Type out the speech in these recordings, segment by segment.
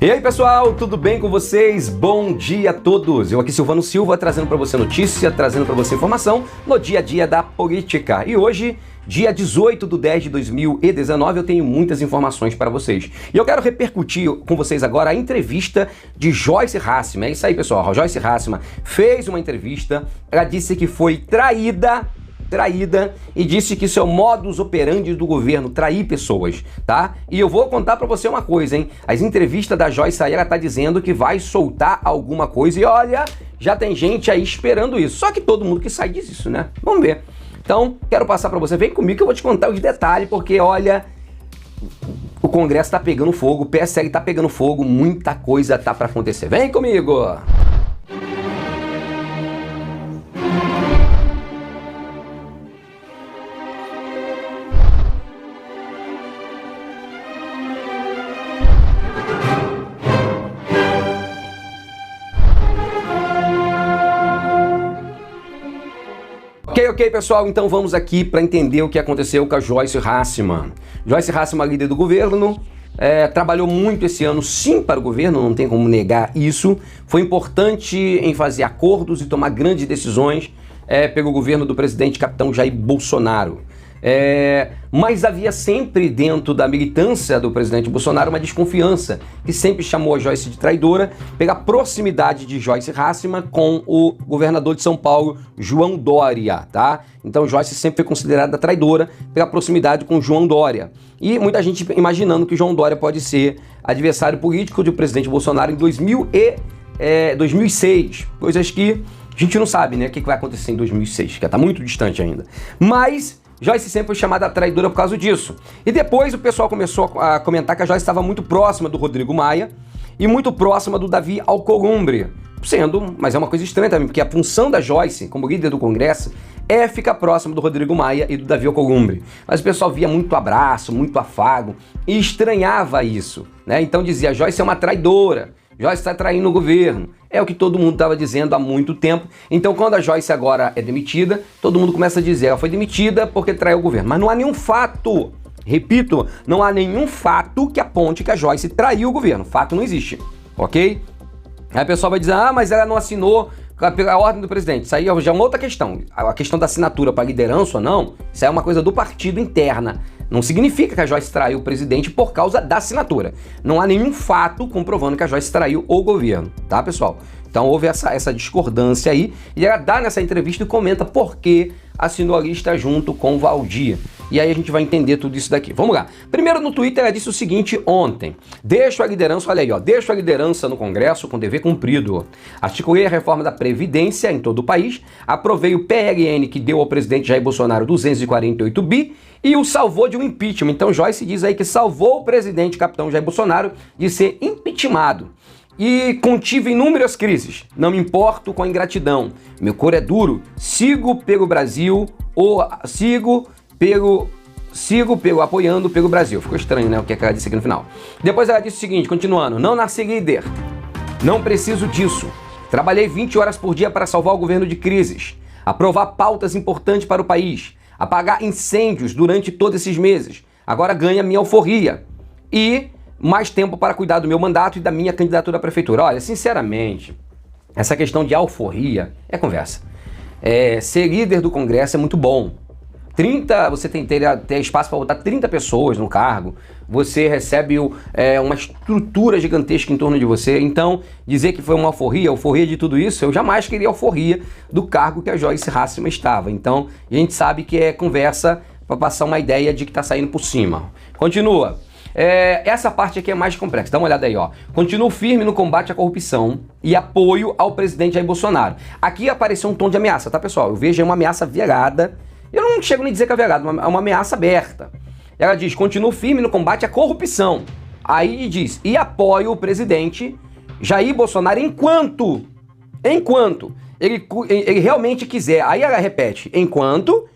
E aí pessoal, tudo bem com vocês? Bom dia a todos! Eu aqui Silvano Silva trazendo para você notícia, trazendo para você informação no dia a dia da política. E hoje, dia 18/10/2019, eu tenho muitas informações para vocês. E eu quero repercutir com vocês agora a entrevista de Joyce Hasselmann. É isso aí pessoal, a Joyce Hasselmann fez uma entrevista, ela disse que foi traída e disse que isso é o modus operandi do governo, trair pessoas, tá? E eu vou contar pra você uma coisa, hein? As entrevistas da Joyce aí, ela tá dizendo que vai soltar alguma coisa e olha, já tem gente aí esperando isso. Só que todo mundo que sai diz isso, né? Vamos ver. Então, quero passar pra você, vem comigo que eu vou te contar os detalhes, porque olha, o Congresso tá pegando fogo, o PSL tá pegando fogo, muita coisa tá pra acontecer. Vem comigo! Ok, pessoal, então vamos aqui para entender o que aconteceu com a Joyce Hasselmann. Joyce Hasselmann, líder do governo, trabalhou muito esse ano sim para o governo, não tem como negar isso. Foi importante em fazer acordos e tomar grandes decisões pelo governo do presidente capitão Jair Bolsonaro. Mas havia sempre dentro da militância do presidente Bolsonaro uma desconfiança, que sempre chamou a Joyce de traidora, pela proximidade de Joyce Hasselmann com o governador de São Paulo, João Dória, tá? Então Joyce sempre foi considerada traidora pela proximidade com João Dória. E muita gente imaginando que João Dória pode ser adversário político do presidente Bolsonaro em 2006, coisas que a gente não sabe, né, o que vai acontecer em 2006, que está muito distante ainda. Mas Joyce sempre foi chamada traidora por causa disso. E depois o pessoal começou a comentar que a Joyce estava muito próxima do Rodrigo Maia e muito próxima do Davi Alcolumbre. Mas é uma coisa estranha também, porque a função da Joyce, como líder do Congresso, é ficar próximo do Rodrigo Maia e do Davi Alcolumbre. Mas o pessoal via muito abraço, muito afago e estranhava isso, né? Então dizia, Joyce é uma traidora. Joyce está traindo o governo. É o que todo mundo estava dizendo há muito tempo. Então, quando a Joyce agora é demitida, todo mundo começa a dizer, ela foi demitida porque traiu o governo. Mas não há nenhum fato, repito, não há nenhum fato que aponte que a Joyce traiu o governo. Fato não existe, ok? Aí a pessoa vai dizer, mas ela não assinou pela ordem do presidente. Isso aí já é uma outra questão. A questão da assinatura para liderança ou não, isso é uma coisa do partido interna. Não significa que a Joyce traiu o presidente por causa da assinatura. Não há nenhum fato comprovando que a Joyce traiu o governo, tá, pessoal? Então houve essa discordância aí, e ela dá nessa entrevista e comenta por que assinou a lista junto com o Valdir. E aí a gente vai entender tudo isso daqui. Vamos lá. Primeiro no Twitter ela disse o seguinte ontem. Deixo a liderança, olha aí, ó. Deixo a liderança no Congresso com dever cumprido. Articulei a reforma da Previdência em todo o país. Aprovei o PLN que deu ao presidente Jair Bolsonaro 248 bi e o salvou de um impeachment. Então Joyce diz aí que salvou o presidente capitão Jair Bolsonaro de ser impeachmentado. E contive inúmeras crises. Não me importo com a ingratidão. Meu coro é duro. Sigo pelo Brasil, apoiando pelo Brasil. Ficou estranho, né? O que ela disse aqui no final. Depois ela disse o seguinte, continuando. Não nasci líder. Não preciso disso. Trabalhei 20 horas por dia para salvar o governo de crises. Aprovar pautas importantes para o país. Apagar incêndios durante todos esses meses. Agora ganha minha alforria. E mais tempo para cuidar do meu mandato e da minha candidatura à prefeitura. Olha, sinceramente, essa questão de alforria é conversa. Ser líder do Congresso é muito bom. Você tem ter espaço para botar 30 pessoas no cargo, você recebe uma estrutura gigantesca em torno de você. Então, dizer que foi uma alforria de tudo isso, eu jamais queria alforria do cargo que a Joyce Hasselmann estava. Então, a gente sabe que é conversa para passar uma ideia de que está saindo por cima. Continua. Essa parte aqui é mais complexa, dá uma olhada aí, ó. Continuo firme no combate à corrupção e apoio ao presidente Jair Bolsonaro. Aqui apareceu um tom de ameaça, tá, pessoal? Eu vejo aí uma ameaça virada. Eu não chego nem a dizer que é virada, é uma ameaça aberta. Ela diz, continuo firme no combate à corrupção. Aí diz, e apoio o presidente Jair Bolsonaro enquanto ele realmente quiser. Aí ela repete, enquanto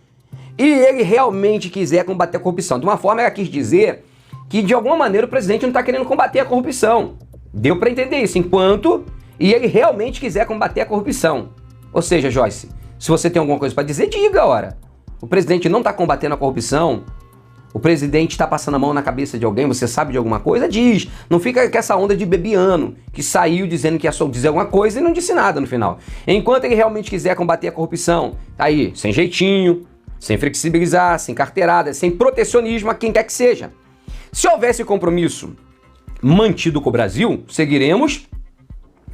ele realmente quiser combater a corrupção. De uma forma, ela quis dizer que de alguma maneira o presidente não está querendo combater a corrupção. Deu para entender isso, enquanto ele realmente quiser combater a corrupção. Ou seja, Joyce, se você tem alguma coisa para dizer, diga, ora. O presidente não está combatendo a corrupção o presidente está passando a mão na cabeça de alguém, você sabe de alguma coisa? Diz. Não fica com essa onda de bebiano, que saiu dizendo que ia só dizer alguma coisa e não disse nada no final. Enquanto ele realmente quiser combater a corrupção, tá aí, sem jeitinho, sem flexibilizar, sem carteirada, sem protecionismo a quem quer que seja. Se houvesse compromisso mantido com o Brasil, seguiremos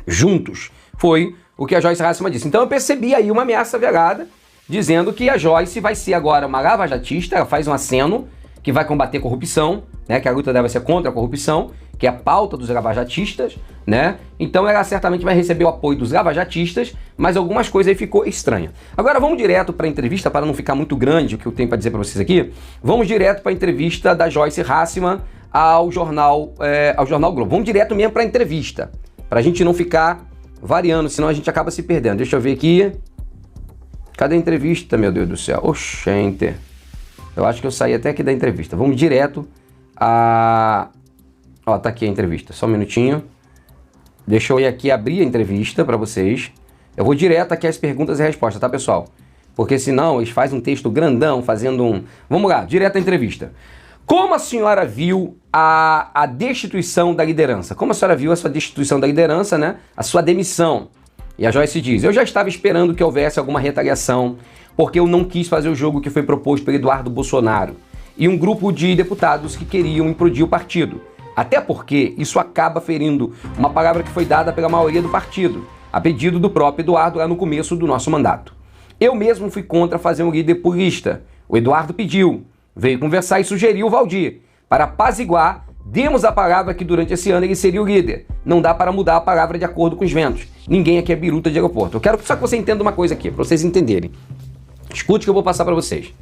juntos. Foi o que a Joyce Hasselmann disse. Então eu percebi aí uma ameaça velada, dizendo que a Joyce vai ser agora uma lavajatista, ela faz um aceno que vai combater a corrupção, né, que a luta deve ser contra a corrupção, que é a pauta dos lavajatistas, né? Então ela certamente vai receber o apoio dos lavajatistas, mas algumas coisas aí ficou estranha. Agora vamos direto para a entrevista, para não ficar muito grande o que eu tenho para dizer para vocês aqui. Vamos direto para a entrevista da Joyce Hasselmann ao jornal Globo. Vamos direto mesmo para a entrevista, para a gente não ficar variando, senão a gente acaba se perdendo. Deixa eu ver aqui. Cadê a entrevista, meu Deus do céu? Oxente. Eu acho que eu saí até aqui da entrevista. Vamos direto a... Ó, tá aqui a entrevista. Só um minutinho. Deixa eu ir aqui abrir a entrevista para vocês. Eu vou direto aqui às perguntas e respostas, tá, pessoal? Porque senão eles fazem um texto grandão, fazendo um... Vamos lá, direto à entrevista. Como a senhora viu a destituição da liderança? Como a senhora viu a sua destituição da liderança, né? A sua demissão? E a Joyce diz, eu já estava esperando que houvesse alguma retaliação, porque eu não quis fazer o jogo que foi proposto pelo Eduardo Bolsonaro e um grupo de deputados que queriam implodir o partido. Até porque isso acaba ferindo uma palavra que foi dada pela maioria do partido, a pedido do próprio Eduardo lá no começo do nosso mandato. Eu mesmo fui contra fazer um líder purista. O Eduardo pediu, veio conversar e sugeriu o Valdir. Para apaziguar, demos a palavra que durante esse ano ele seria o líder. Não dá para mudar a palavra de acordo com os ventos. Ninguém aqui é biruta de aeroporto. Eu quero só que você entenda uma coisa aqui, para vocês entenderem. Escute que eu vou passar para vocês.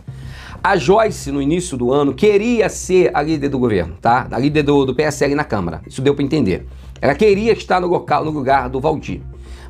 A Joyce, no início do ano, queria ser a líder do governo, tá? A líder do PSL na Câmara. Isso deu para entender. Ela queria estar no lugar do Valdir.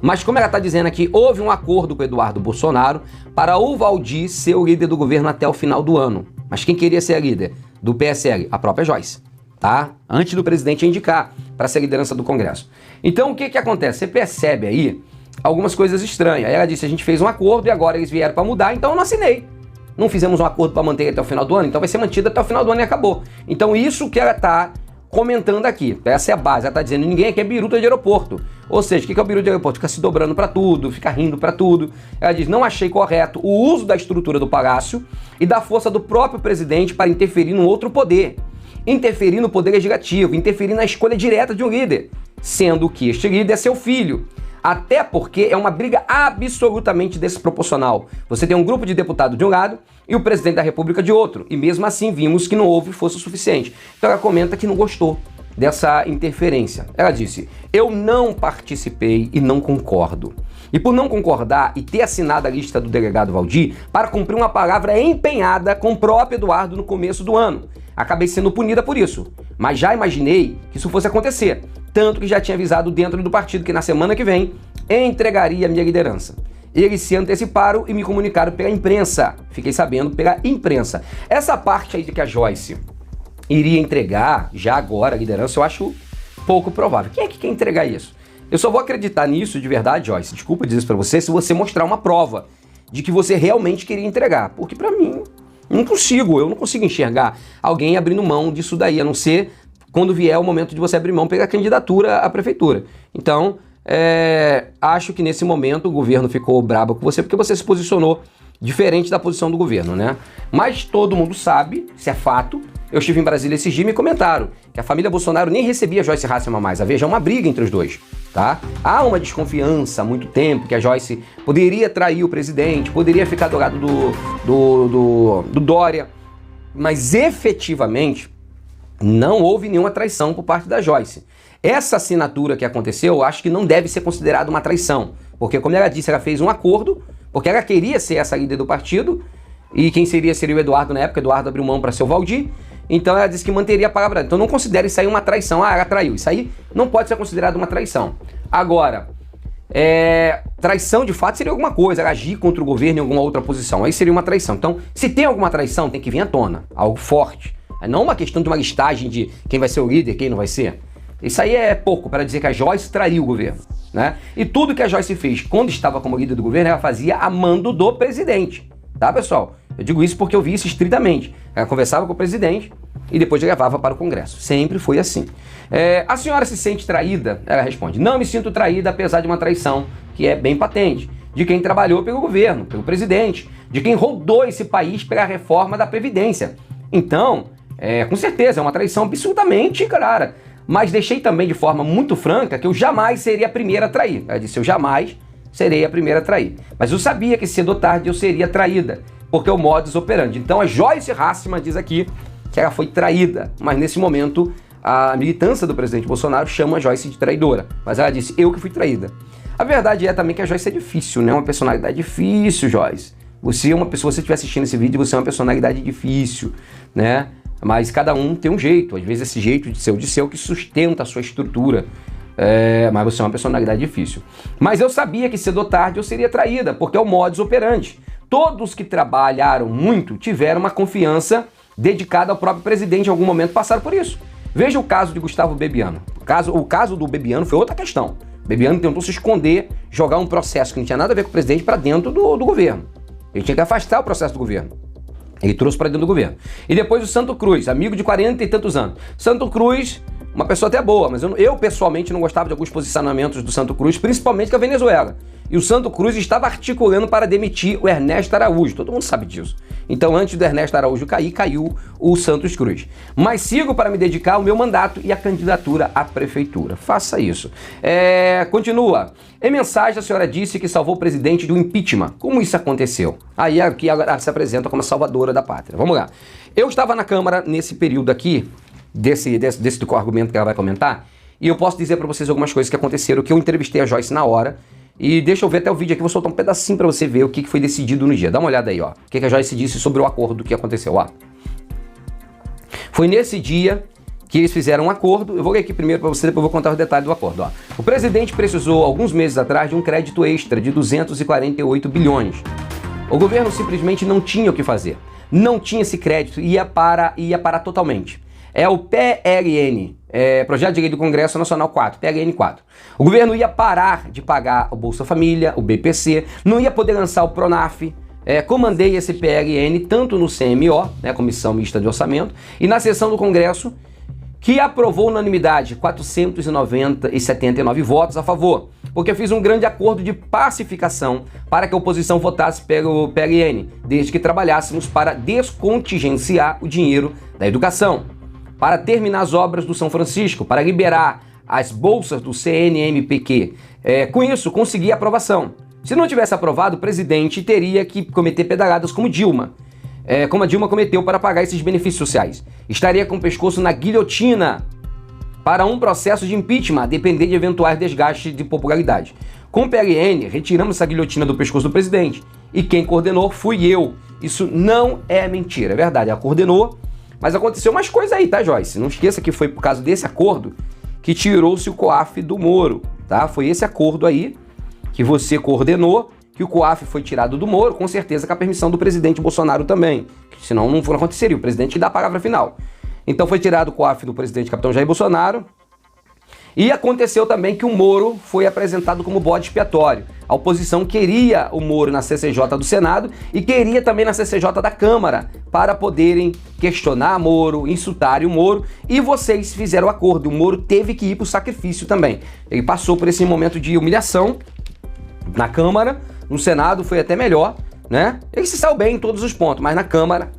Mas como ela está dizendo aqui, houve um acordo com o Eduardo Bolsonaro para o Valdir ser o líder do governo até o final do ano. Mas quem queria ser a líder do PSL? A própria Joyce, tá? Antes do presidente indicar para ser a liderança do Congresso. Então o que acontece? Você percebe aí algumas coisas estranhas. Aí ela disse, a gente fez um acordo e agora eles vieram para mudar, então eu não assinei. Não fizemos um acordo para manter até o final do ano, então vai ser mantido até o final do ano e acabou. Então isso que ela está comentando aqui, essa é a base, ela está dizendo, ninguém aqui é biruta de aeroporto. Ou seja, o que é o biruta de aeroporto? Fica se dobrando para tudo, fica rindo para tudo. Ela diz, não achei correto o uso da estrutura do palácio e da força do próprio presidente para interferir num outro poder. Interferir no poder legislativo, interferir na escolha direta de um líder, sendo que este líder é seu filho. Até porque é uma briga absolutamente desproporcional. Você tem um grupo de deputados de um lado e o presidente da República de outro. E mesmo assim vimos que não houve força suficiente. Então ela comenta que não gostou dessa interferência. Ela disse, eu não participei e não concordo. E por não concordar e ter assinado a lista do delegado Valdir para cumprir uma palavra empenhada com o próprio Eduardo no começo do ano. Acabei sendo punida por isso. Mas já imaginei que isso fosse acontecer. Tanto que já tinha avisado dentro do partido que na semana que vem entregaria a minha liderança. Eles se anteciparam e me comunicaram pela imprensa. Fiquei sabendo pela imprensa. Essa parte aí de que a Joyce iria entregar já agora a liderança, eu acho pouco provável. Quem é que quer entregar isso? Eu só vou acreditar nisso de verdade, Joyce, desculpa dizer isso pra você, se você mostrar uma prova de que você realmente queria entregar. Porque pra mim, eu não consigo enxergar alguém abrindo mão disso daí, a não ser quando vier o momento de você abrir mão pela candidatura à prefeitura. Então, acho que nesse momento o governo ficou brabo com você porque você se posicionou diferente da posição do governo, né? Mas todo mundo sabe, isso é fato. Eu estive em Brasília esses dias e me comentaram que a família Bolsonaro nem recebia Joyce Hasselmann mais. Havia já uma briga entre os dois, tá? Há uma desconfiança há muito tempo que a Joyce poderia trair o presidente, poderia ficar do lado do Dória, mas efetivamente não houve nenhuma traição por parte da Joyce. Essa assinatura que aconteceu, eu acho que não deve ser considerada uma traição, porque como ela disse, ela fez um acordo, porque ela queria ser essa líder do partido, e quem seria o Eduardo na época. Eduardo abriu mão para ser o Valdir, então ela disse que manteria a palavra. Então não considere isso aí uma traição. Ah, ela traiu. Isso aí não pode ser considerado uma traição. Agora, traição de fato seria alguma coisa, ela agir contra o governo em alguma outra posição, aí seria uma traição. Então, se tem alguma traição, tem que vir à tona, algo forte. Não uma questão de uma listagem de quem vai ser o líder, quem não vai ser. Isso aí é pouco para dizer que a Joyce traiu o governo, né? E tudo que a Joyce fez quando estava como líder do governo, ela fazia a mando do presidente, tá, pessoal? Eu digo isso porque eu vi isso estritamente. Ela conversava com o presidente e depois levava para o Congresso. Sempre foi assim. A senhora se sente traída? Ela responde: não me sinto traída, apesar de uma traição que é bem patente, de quem trabalhou pelo governo, pelo presidente, de quem rodou esse país pela reforma da Previdência. Então, com certeza, é uma traição absolutamente clara. Mas deixei também de forma muito franca que eu jamais seria a primeira a trair. Ela disse: eu jamais serei a primeira a trair. Mas eu sabia que cedo ou tarde eu seria traída, porque é o modus operandi. Então a Joyce Hasselman diz aqui que ela foi traída, mas nesse momento a militância do presidente Bolsonaro chama a Joyce de traidora. Mas ela disse: eu que fui traída. A verdade é também que a Joyce é difícil, né? Uma personalidade difícil, Joyce. Você é uma pessoa, se você estiver assistindo esse vídeo, você é uma personalidade difícil, né? Mas cada um tem um jeito. Às vezes esse jeito de ser o seu que sustenta a sua estrutura. Mas você é uma personalidade difícil. Mas eu sabia que cedo ou tarde eu seria traída, porque é o modus operandi. Todos que trabalharam muito tiveram uma confiança dedicada ao próprio presidente em algum momento, passaram por isso. Veja o caso de Gustavo Bebiano. O caso do Bebiano foi outra questão. Bebiano tentou se esconder, jogar um processo que não tinha nada a ver com o presidente para dentro do governo. Ele tinha que afastar o processo do governo. Ele trouxe para dentro do governo. E depois o Santo Cruz, amigo de 40 e tantos anos. Santo Cruz, uma pessoa até boa, mas eu pessoalmente não gostava de alguns posicionamentos do Santo Cruz, principalmente com a Venezuela. E o Santo Cruz estava articulando para demitir o Ernesto Araújo. Todo mundo sabe disso. Então, antes do Ernesto Araújo cair, caiu o Santos Cruz. Mas sigo para me dedicar ao meu mandato e à candidatura à prefeitura. Faça isso. Continua. Em mensagem, a senhora disse que salvou o presidente do impeachment. Como isso aconteceu? Aí aqui ela se apresenta como salvadora da pátria. Vamos lá. Eu estava na Câmara nesse período aqui, desse argumento que ela vai comentar, e eu posso dizer para vocês algumas coisas que aconteceram, que eu entrevistei a Joyce na hora. E deixa eu ver até o vídeo aqui, vou soltar um pedacinho pra você ver o que foi decidido no dia. Dá uma olhada aí, ó. O que a Joyce disse sobre o acordo que aconteceu, ó. Foi nesse dia que eles fizeram um acordo. Eu vou ler aqui primeiro pra você, depois eu vou contar os detalhes do acordo, ó. O presidente precisou, alguns meses atrás, de um crédito extra de 248 bilhões. O governo simplesmente não tinha o que fazer. Não tinha esse crédito, ia parar totalmente. É o PLN, Projeto de Lei do Congresso Nacional 4, PLN 4. O governo ia parar de pagar o Bolsa Família, o BPC, não ia poder lançar o PRONAF. Comandei esse PLN tanto no CMO, né, Comissão Mista de Orçamento, e na sessão do Congresso, que aprovou unanimidade, 479 votos a favor, porque eu fiz um grande acordo de pacificação para que a oposição votasse pelo PLN, desde que trabalhássemos para descontingenciar o dinheiro da educação, para terminar as obras do São Francisco, para liberar as bolsas do CNMPq. Com isso, consegui a aprovação. Se não tivesse aprovado, o presidente teria que cometer pedaladas como Dilma, como a Dilma cometeu para pagar esses benefícios sociais. Estaria com o pescoço na guilhotina para um processo de impeachment, a depender de eventuais desgastes de popularidade. Com o PLN, retiramos essa guilhotina do pescoço do presidente. E quem coordenou fui eu. Isso não é mentira, é verdade. Ela coordenou. Mas aconteceu umas coisas aí, tá, Joyce? Não esqueça que foi por causa desse acordo que tirou-se o COAF do Moro, tá? Foi esse acordo aí que você coordenou, que o COAF foi tirado do Moro, com certeza com a permissão do presidente Bolsonaro também. Senão não aconteceria, o presidente dá a palavra final. Então foi tirado o COAF do presidente capitão Jair Bolsonaro. E aconteceu também que o Moro foi apresentado como bode expiatório. A oposição queria o Moro na CCJ do Senado e queria também na CCJ da Câmara para poderem questionar Moro, insultarem o Moro, e vocês fizeram o acordo. O Moro teve que ir para o sacrifício também. Ele passou por esse momento de humilhação na Câmara, no Senado foi até melhor, né? Ele se saiu bem em todos os pontos, mas na Câmara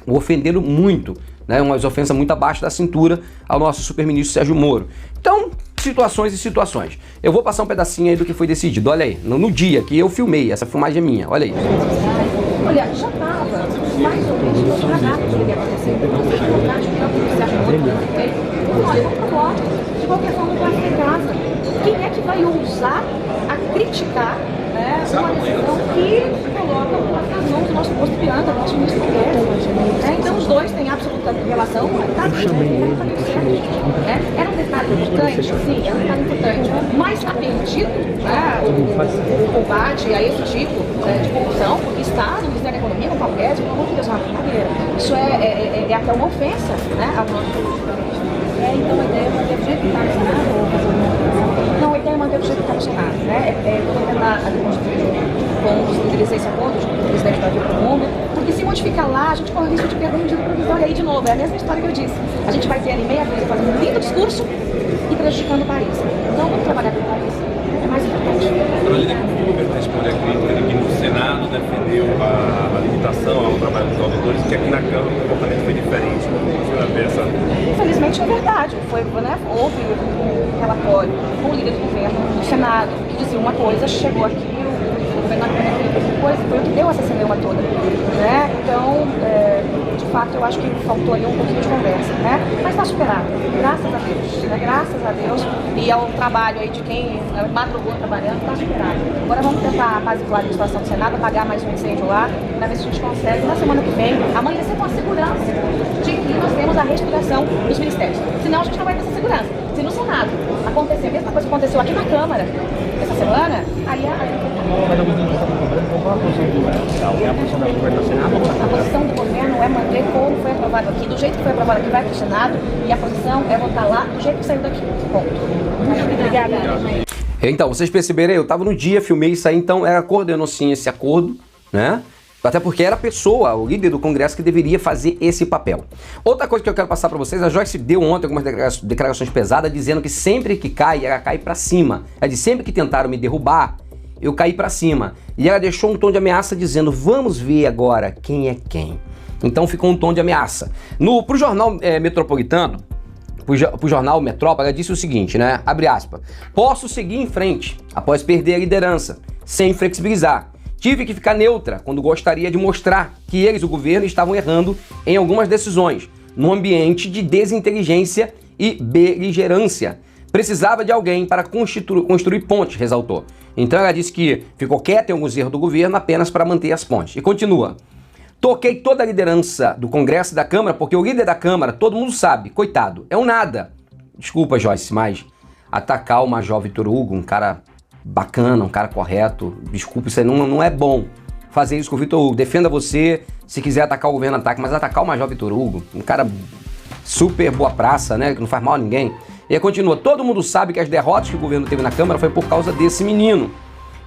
o ofenderam muito, né? Umas ofensas muito abaixo da cintura ao nosso superministro Sérgio Moro. Então, situações e situações. Eu vou passar um pedacinho aí do que foi decidido. Olha aí, no dia que eu filmei, essa filmagem é minha, olha aí. Olha, já estava mais ou menos programado que ia acontecer. Você acha muito olha, vamos pro voto. De qualquer forma, vai ficar em casa. Quem é que vai ousar a criticar uma decisão que coloca nas mãos do nosso posto Pianta, do nosso ministro Guedes? Então os dois têm absoluta relação. Era um detalhe importante? Sim, era um detalhe importante. Mas está permitido o combate a esse tipo de corrupção, porque está no Ministério da Economia, no Guedes, pelo amor de Deus, isso é até uma ofensa ao nosso. Então a ideia é manter o jeito que está no Senado? Não, a ideia é manter o jeito que está no Senado. Estou tentar reconstruir com os líderes esse acordo junto com o presidente da República, porque se modificar lá, a gente corre o risco de entregou um medida provisória aí de novo. É a mesma história que eu disse. A gente vai ter ali meia dúzia fazendo um lindo discurso e prejudicando o país. Então vamos trabalhar com o país. É mais importante. Doutora Lídia, como o governo responde a crítica de que no Senado defendeu a limitação ao trabalho dos auditores, que aqui na Câmara o comportamento foi diferente? Infelizmente é verdade. Houve um relatório com o líder do governo no Senado que dizia uma coisa, chegou aqui, o governo acreditou outra coisa, foi o que deu essa celeuma toda. Né? Então, de fato, eu acho que faltou ali um pouquinho de conversa. Né? Mas está superado, graças a Deus. Né? Graças a Deus. E ao trabalho aí de quem madrugou trabalhando, está superado. Agora vamos tentar apaziguar a situação do Senado, apagar mais um incêndio lá, para ver se a gente consegue, na semana que vem, amanhecer com a segurança de que nós temos a respiração dos ministérios. Senão a gente não vai ter essa segurança. Se no Senado acontecer a mesma coisa que aconteceu aqui na Câmara essa semana, aí a posição do governo é manter como foi aprovado aqui, do jeito que foi aprovado aqui, vai para o Senado, e a posição é votar lá do jeito que saiu daqui. Ponto. Obrigada. Então, vocês perceberam, eu estava no dia, filmei isso aí, então ela coordenou sim esse acordo, né? Até porque era a pessoa, o líder do Congresso, que deveria fazer esse papel. Outra coisa que eu quero passar para vocês, a Joyce deu ontem algumas declarações pesadas, dizendo que sempre que cai, ela cai para cima. Ela disse, sempre que tentaram me derrubar, eu caí para cima. E ela deixou um tom de ameaça dizendo, vamos ver agora quem é quem. Então ficou um tom de ameaça. Pro jornal Metropolitano, pro jornal Metrópole, ela disse o seguinte, né? Abre aspas. Posso seguir em frente após perder a liderança, sem flexibilizar. Tive que ficar neutra quando gostaria de mostrar que eles, o governo, estavam errando em algumas decisões, num ambiente de desinteligência e beligerância. Precisava de alguém para construir pontes, ressaltou. Então ela disse que ficou quieta em alguns erros do governo apenas para manter as pontes. E continua. Toquei toda a liderança do Congresso e da Câmara, porque o líder da Câmara, todo mundo sabe, coitado, é um nada. Desculpa, Joyce, mas atacar o Major Vitor Hugo, um cara bacana, um cara correto, desculpa, isso aí não é bom fazer isso com o Vitor Hugo. Defenda você, se quiser atacar o governo, ataque, mas atacar o Major Vitor Hugo, um cara super boa praça, né, que não faz mal a ninguém. E aí continua, todo mundo sabe que as derrotas que o governo teve na Câmara foi por causa desse menino.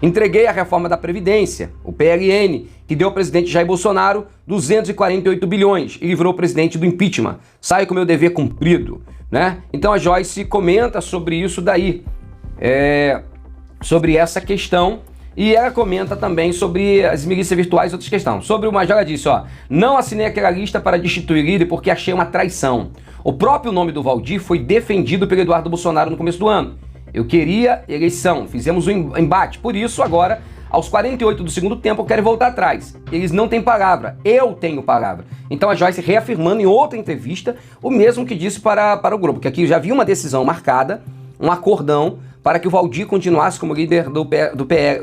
Entreguei a reforma da Previdência, o PLN, que deu ao presidente Jair Bolsonaro 248 bilhões e livrou o presidente do impeachment. Saio com o meu dever cumprido, né? Então a Joyce comenta sobre isso daí, sobre essa questão, e ela comenta também sobre as milícias virtuais e outras questões. Sobre o Major, ela disse, ó, não assinei aquela lista para destituir líder porque achei uma traição. O próprio nome do Valdir foi defendido pelo Eduardo Bolsonaro no começo do ano. Eu queria eleição, fizemos um embate, por isso agora, aos 48 do segundo tempo, eu quero voltar atrás. Eles não têm palavra, eu tenho palavra. Então a Joyce reafirmando em outra entrevista o mesmo que disse para o grupo, que aqui já havia uma decisão marcada, um acordão, para que o Valdir continuasse como líder do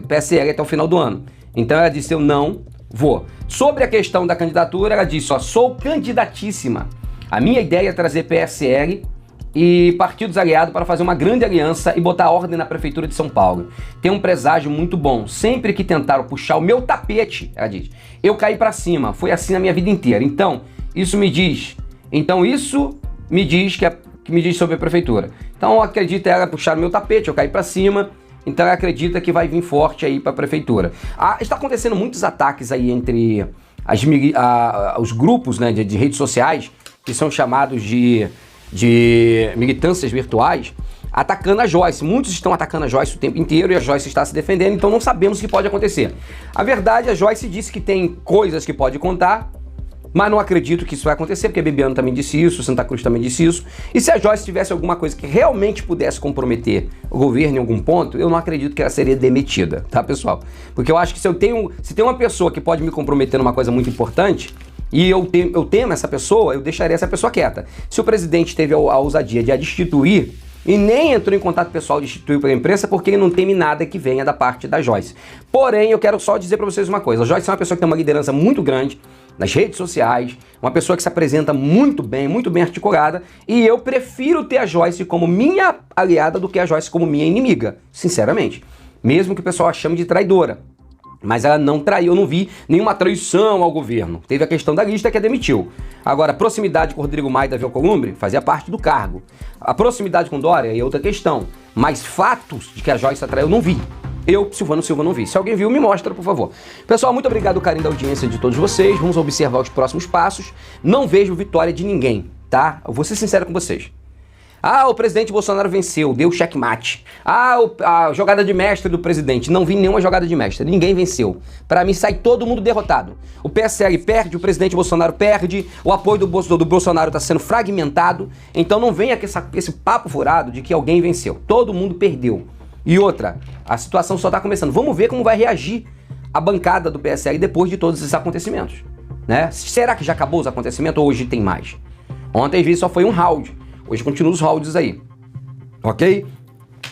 PSL até o final do ano. Então ela disse, eu não vou. Sobre a questão da candidatura, ela disse, ó, sou candidatíssima. A minha ideia é trazer PSL e partidos aliados para fazer uma grande aliança e botar ordem na Prefeitura de São Paulo. Tem um presságio muito bom. Sempre que tentaram puxar o meu tapete, ela diz, eu caí para cima. Foi assim na minha vida inteira. Então, isso me diz que me diz sobre a Prefeitura. Então, acredita ela puxar o meu tapete, eu caí para cima. Então, ela acredita que vai vir forte aí para a Prefeitura. Está acontecendo muitos ataques aí entre os grupos, né, de redes sociais, que são chamados de militâncias virtuais, atacando a Joyce. Muitos estão atacando a Joyce o tempo inteiro e a Joyce está se defendendo, então não sabemos o que pode acontecer. A verdade, a Joyce disse que tem coisas que pode contar, mas não acredito que isso vai acontecer, porque a Bibiano também disse isso, Santa Cruz também disse isso. E se a Joyce tivesse alguma coisa que realmente pudesse comprometer o governo em algum ponto, eu não acredito que ela seria demitida, tá, pessoal? Porque eu acho que se tem uma pessoa que pode me comprometer numa coisa muito importante, e eu temo essa pessoa, eu deixaria essa pessoa quieta. Se o presidente teve a ousadia de a destituir, e nem entrou em contato pessoal de destituir pela imprensa, porque ele não teme nada que venha da parte da Joyce. Porém, eu quero só dizer para vocês uma coisa, a Joyce é uma pessoa que tem uma liderança muito grande nas redes sociais, uma pessoa que se apresenta muito bem articulada, e eu prefiro ter a Joyce como minha aliada do que a Joyce como minha inimiga, sinceramente. Mesmo que o pessoal a chame de traidora. Mas ela não traiu, eu não vi nenhuma traição ao governo. Teve a questão da lista que a demitiu. Agora, a proximidade com o Rodrigo Maia e Davi Alcolumbre fazia parte do cargo. A proximidade com Dória é outra questão. Mas fatos de que a Joyce a traiu eu não vi. Eu, Silvano Silva, não vi. Se alguém viu, me mostra, por favor. Pessoal, muito obrigado, carinho da audiência de todos vocês. Vamos observar os próximos passos. Não vejo vitória de ninguém, tá? Eu vou ser sincero com vocês. Ah, o presidente Bolsonaro venceu, deu checkmate. Ah, a jogada de mestre do presidente. Não vi nenhuma jogada de mestre, ninguém venceu. Para mim, sai todo mundo derrotado. O PSL perde, o presidente Bolsonaro perde, o apoio do Bolsonaro está sendo fragmentado. Então não venha com esse papo furado de que alguém venceu. Todo mundo perdeu. E outra, a situação só está começando. Vamos ver como vai reagir a bancada do PSL depois de todos esses acontecimentos, né? Será que já acabou os acontecimentos ou hoje tem mais? Ontem, às vezes, só foi um round. Hoje continua os rounds aí, ok?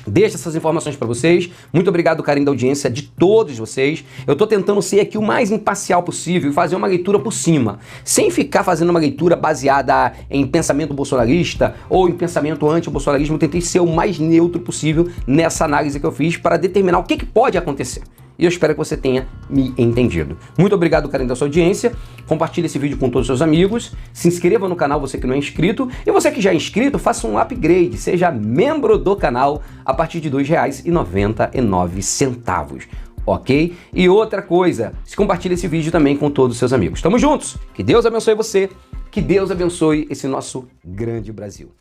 Deixo essas informações para vocês. Muito obrigado, carinho da audiência de todos vocês. Eu tô tentando ser aqui o mais imparcial possível e fazer uma leitura por cima, sem ficar fazendo uma leitura baseada em pensamento bolsonarista ou em pensamento anti-bolsonarismo. Eu tentei ser o mais neutro possível nessa análise que eu fiz para determinar o que pode acontecer. E eu espero que você tenha me entendido. Muito obrigado, carinho da sua audiência. Compartilhe esse vídeo com todos os seus amigos. Se inscreva no canal, você que não é inscrito. E você que já é inscrito, faça um upgrade. Seja membro do canal a partir de R$ 2,99. Ok? E outra coisa, compartilhe esse vídeo também com todos os seus amigos. Tamo juntos. Que Deus abençoe você. Que Deus abençoe esse nosso grande Brasil.